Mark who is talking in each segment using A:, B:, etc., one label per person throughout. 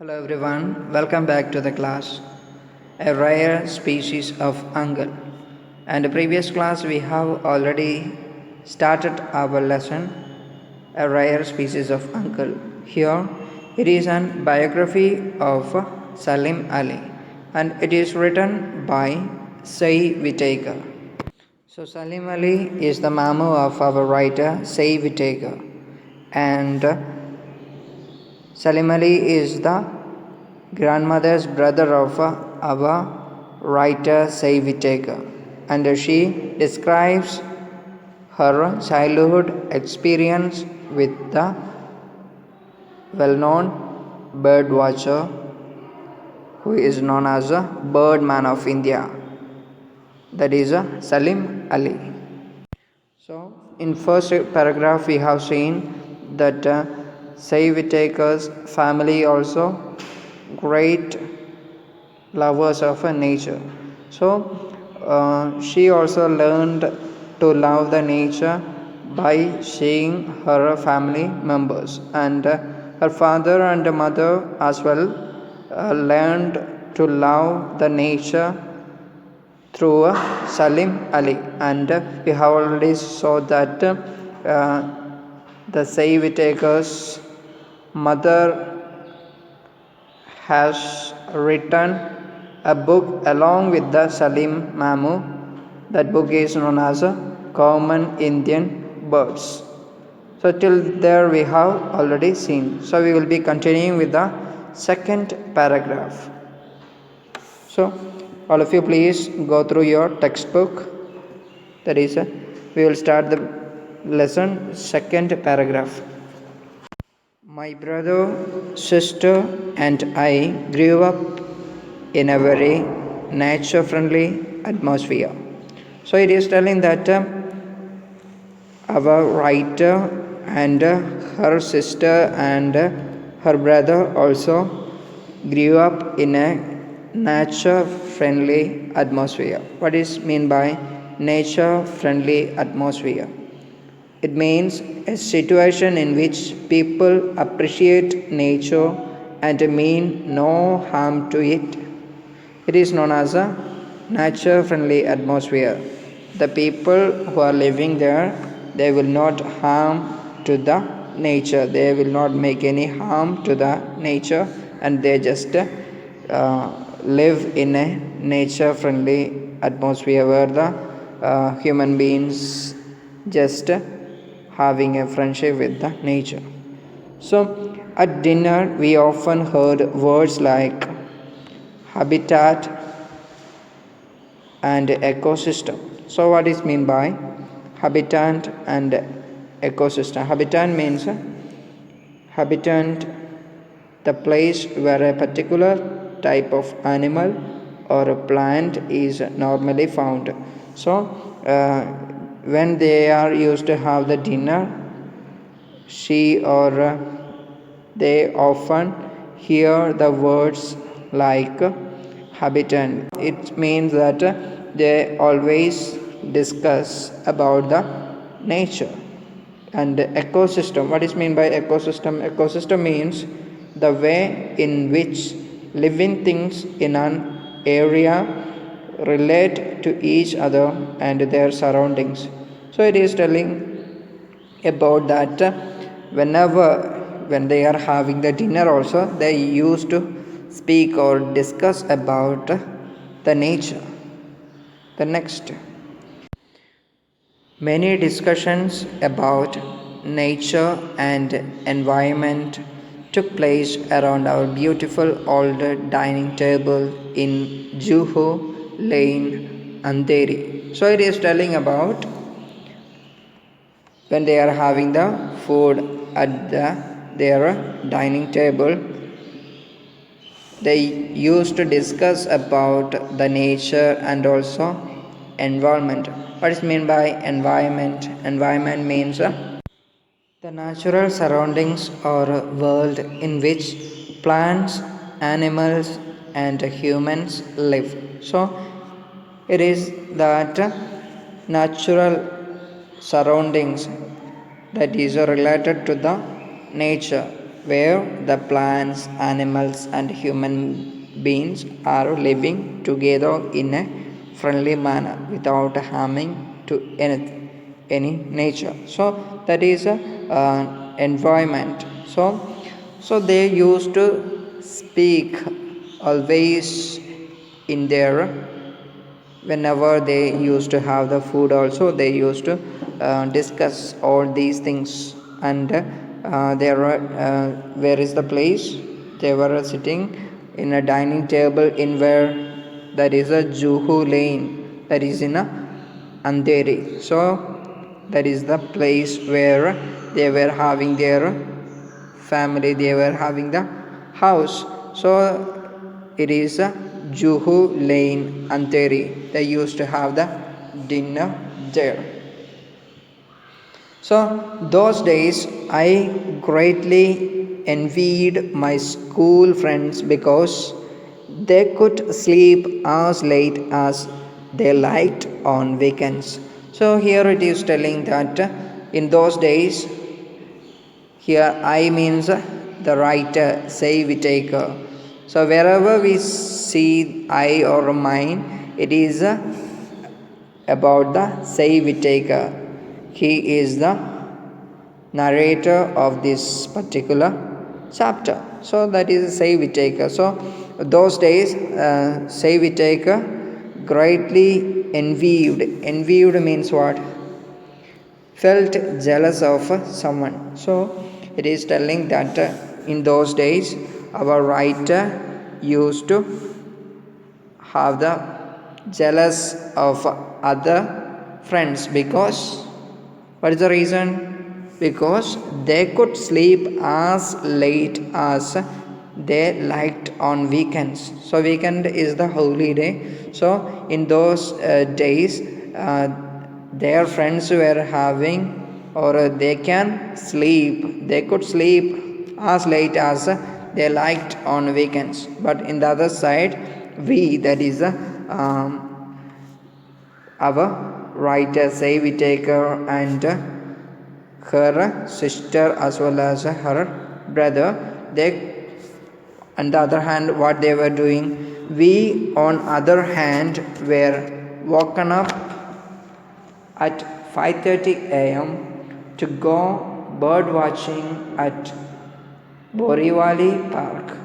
A: Hello everyone, welcome back to the class. A rare species of angle. And the previous class we have already started our lesson, a rare species of angle. Here it is an biography of Salim Ali and it is written by Say Whitaker. So Salim Ali is the mamu of our writer Say Whitaker and Salim Ali is the grandmother's brother of our writer Say Whitaker, and she describes her childhood experience with the well-known bird watcher who is known as a Birdman of India, that is Salim Ali. So, in first paragraph we have seen that Say Whitaker's family also great lovers of nature. So, she also learned to love the nature by seeing her family members, and her father and mother as well learned to love the nature through Salim Ali, and we have already saw that the Say Whitaker's mother has written a book along with the Salim Mamu. That book is known as Common Indian Birds. So till there we have already seen. So we will be continuing with the second paragraph. So all of you please go through your textbook. That is, we will start the lesson second paragraph. My brother, sister, and I grew up in a very nature friendly atmosphere. So it is telling that our writer and her sister and her brother also grew up in a nature friendly atmosphere. What is mean by nature friendly atmosphere? It means a situation in which people appreciate nature and mean no harm to it. It is known as a nature friendly atmosphere. The people who are living there, they will not harm to the nature. They will not make any harm to the nature, and they just live in a nature friendly atmosphere where the human beings just having a friendship with the nature. So at dinner we often heard words like habitat and ecosystem. So what is mean by habitat and ecosystem? Habitat means habitat, the place where a particular type of animal or a plant is normally found. So when they are used to have the dinner, she or they often hear the words like habitat. It means that they always discuss about the nature. And ecosystem, what is mean by ecosystem? Ecosystem means the way in which living things in an area relate to each other and their surroundings. So it is telling about that when they are having the dinner also, they used to speak or discuss about the nature. The next, many discussions about nature and environment took place around our beautiful old dining table in Juhu Lane, Andheri. So it is telling about when they are having the food at their dining table, they used to discuss about the nature and also environment. What is mean by environment? Environment means the natural surroundings or world in which plants, animals, and humans live. So it is that natural surroundings that is related to the nature where the plants, animals, and human beings are living together in a friendly manner without harming to any nature. So that is a environment. So they used to speak always in their, whenever they used to have the food also, they used to discuss all these things. And there are where is the place they were sitting in a dining table in where that is a Juhu Lane, that is in a Andheri. So that is the place where they were having their family, they were having the house. So it is a Juhu Lane, Anteri. They used to have the dinner there. So those days I greatly envied my school friends because they could sleep as late as they liked on weekends. So here it is telling that in those days, here I means the writer, say we take. So wherever we see I or mine, it is about the say we take. He is the narrator of this particular chapter. So that is say we take. So those days, say we take greatly envied. Envied means what? Felt jealous of someone. So it is telling that in those days our writer used to have the jealous of other friends because what is the reason? Because they could sleep as late as they liked on weekends. So weekend is the holy day. So in those days their friends were having, or they can sleep, they could sleep as late as they liked on weekends. But in the other side, we, that is our writer say we take her and her sister as well as her brother, they, on the other hand, what they were doing, we on other hand were woken up at 5:30 a.m. to go bird watching at Borivali Park,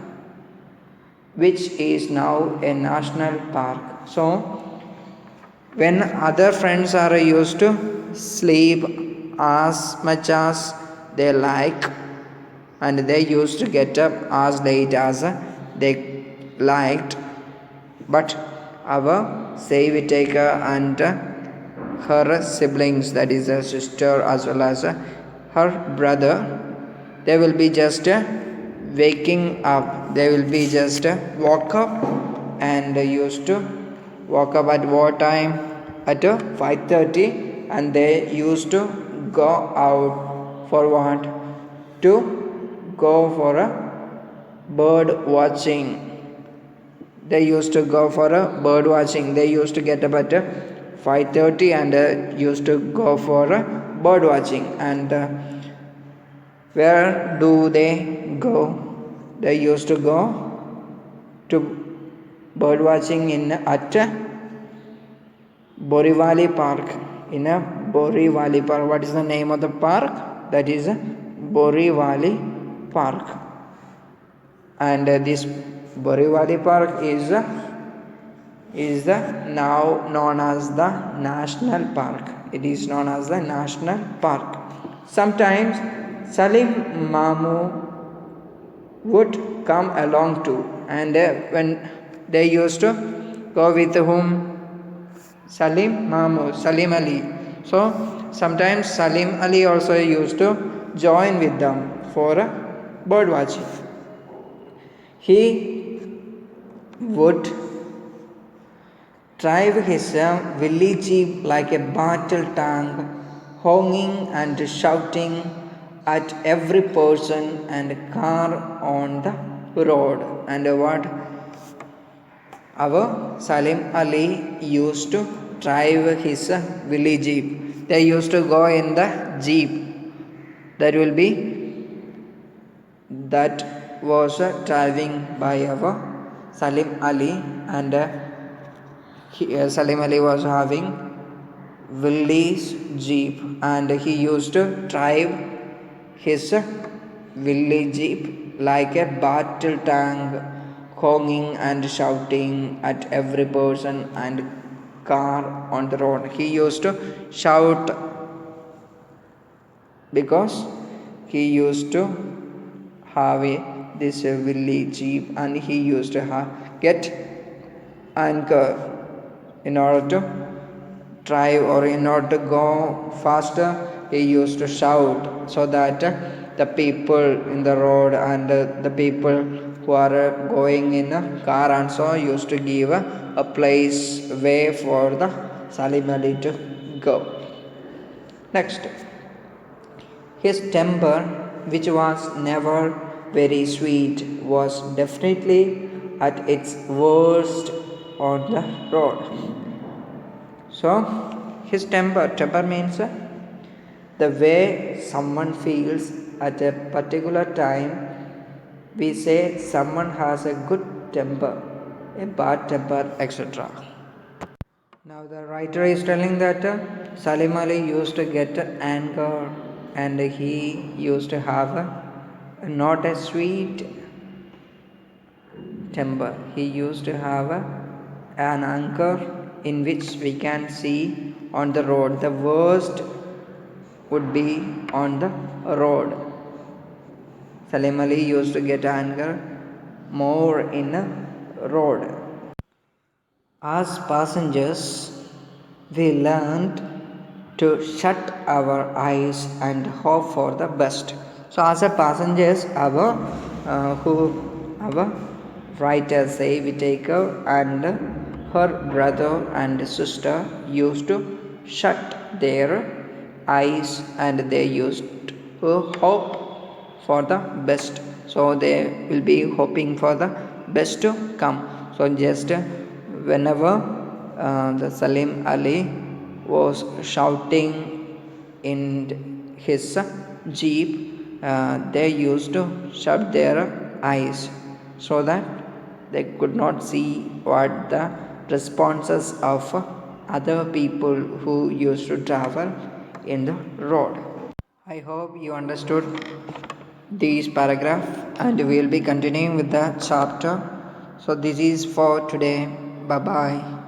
A: which is now a national park. So when other friends are used to sleep as much as they like, and they used to get up as late as they liked, but our Savitaka and her siblings, that is her sister as well as her brother, they will be just waking up, they will be just woke up, and used to woke up at what time? At 5:30, and they used to go out for what? To go for a bird watching. They used to go for a bird watching. They used to get up at 5:30 and used to go for a bird watching. And where do they go? They used to go to bird watching in at Borivali Park. In a Borivali Park. What is the name of the park? That is Borivali Park. And this Borivali Park is now known as the National Park. It is known as the National Park. Sometimes Salim Mamu would come along too, and when they used to go with whom? Salim Mamu, Salim Ali. So sometimes Salim Ali also used to join with them for bird watching. He would drive his willy jeep like a battle tank, honking and shouting at every person and car on the road. And what our Salim Ali used to drive his willy jeep. They used to go in the jeep. That will be that was driving by our Salim Ali, and Salim Ali was having Willie's Jeep, and he used to drive his Willie Jeep like a battle tank, honking and shouting at every person and car on the road. He used to shout because he used to have this Willie Jeep, and he used to get anchor in order to drive, or in order to go faster. He used to shout so that the people in the road and the people who are going in a car also used to give a place way for the Salim Ali to go. Next, his temper, which was never very sweet, was definitely at its worst on the road. So, his temper means the way someone feels at a particular time. We say someone has a good temper, a bad temper, etc. Now the writer is telling that Salim Ali used to get anger, and he used to have not a sweet temper. He used to have an anger in which we can see on the road. The worst would be on the road. Salim Ali used to get anger more in a road. As passengers, we learned to shut our eyes and hope for the best. So, as a passengers, our writer say Whitaker and her brother and sister used to shut their eyes, and they used to hope for the best. So they will be hoping for the best to come. So just whenever the Salim Ali was shouting in his jeep, they used to shut their eyes so that they could not see what the responses of other people who used to travel in the road. I hope you understood this paragraph, and we will be continuing with the chapter. So this is for today. Bye bye.